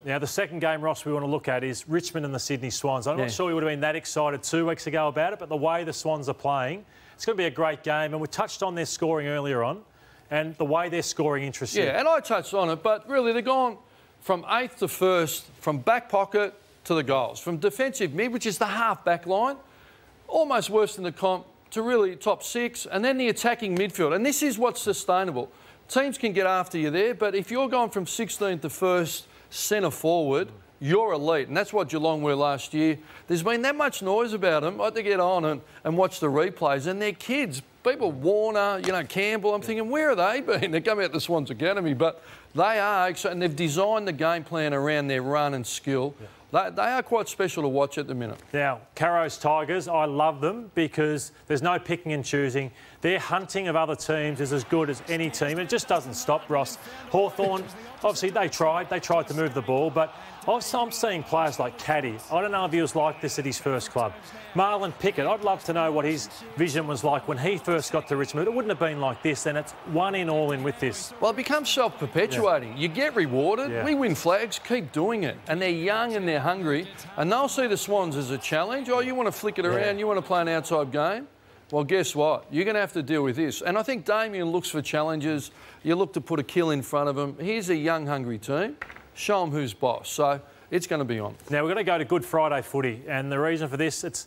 Now, the second game, Ross, we want to look at is Richmond and the Sydney Swans. I'm not sure we would have been that excited 2 weeks ago about it, but the way the Swans are playing, it's going to be a great game. And we touched on their scoring earlier on, and the way they're scoring interests you. Yeah, and I touched on it, but really they're gone from 8th to 1st, from back pocket to the goals, from defensive mid, which is the half-back line, almost worse than the comp, to really top 6, and then the attacking midfield. And this is what's sustainable. Teams can get after you there, but if you're going from 16th to 1st centre forward, you're elite. And that's what Geelong were last year. There's been that much noise about them. I had to get on and watch the replays. And they're kids. People, Warner, Campbell, I'm thinking, where are they been? They come out the Swans Academy, but they are, and they've designed the game plan around their run and skill. Yeah. They are quite special to watch at the minute. Now, Caro's Tigers, I love them because there's no picking and choosing. Their hunting of other teams is as good as any team. It just doesn't stop, Ross. Hawthorn, obviously they tried to move the ball, but I'm seeing players like Caddy. I don't know if he was like this at his first club. Marlon Pickett, I'd love to know what his vision was like when he first got to Richmond. It wouldn't have been like this, and it's one in, all in with this. Well, it becomes self-perpetuating. Yeah. You get rewarded. Yeah. We win flags, keep doing it. And they're young and they're hungry, and they'll see the Swans as a challenge. Oh, you want to flick it around, you want to play an outside game? Well, guess what? You're going to have to deal with this. And I think Damien looks for challenges. You look to put a kill in front of him. Here's a young, hungry team. Show them who's boss. So it's going to be on. Now, we're going to go to Good Friday footy. And the reason for this, it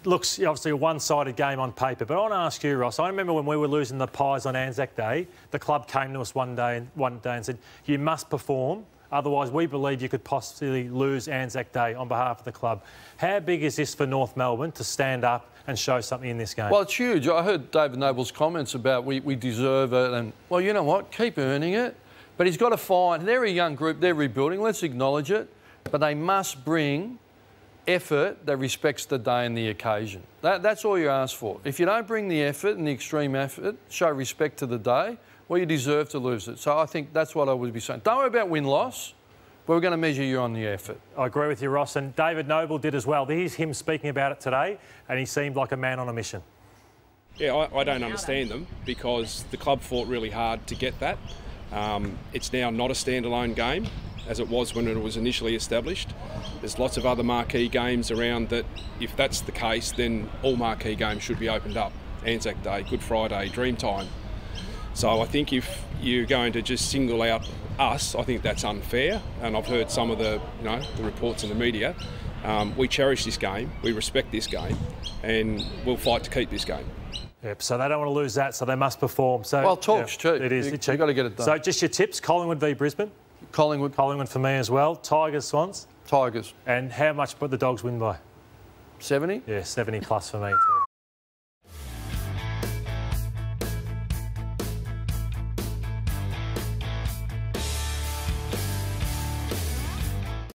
looks obviously a one-sided game on paper. But I want to ask you, Ross, I remember when we were losing the Pies on Anzac Day, the club came to us one day and said, you must perform. Otherwise, we believe you could possibly lose Anzac Day on behalf of the club. How big is this for North Melbourne to stand up and show something in this game? Well, it's huge. I heard David Noble's comments about we deserve it and, well, you know what, keep earning it. But he's got to find, they're a young group, they're rebuilding, let's acknowledge it, but they must bring effort that respects the day and the occasion. That's all you ask for. If you don't bring the effort and the extreme effort, show respect to the day, well, you deserve to lose it. So I think that's what I would be saying. Don't worry about win-loss. But we're going to measure you on the effort. I agree with you, Ross, and David Noble did as well. Here's him speaking about it today, and he seemed like a man on a mission. Yeah, I don't understand them because the club fought really hard to get that. It's now not a standalone game, as it was when it was initially established. There's lots of other marquee games around that. If that's the case, then all marquee games should be opened up. Anzac Day, Good Friday, Dreamtime. So I think if you're going to just single out us, I think that's unfair. And I've heard some of the reports in the media. We cherish this game, we respect this game, and we'll fight to keep this game. Yep, so they don't want to lose that, so they must perform. So, well, talk's cheap. It is. You've got to get it done. So just your tips, Collingwood v Brisbane? Collingwood. Collingwood for me as well. Tigers, Swans? Tigers. And how much would the Dogs win by? 70? Yeah, 70 plus for me too.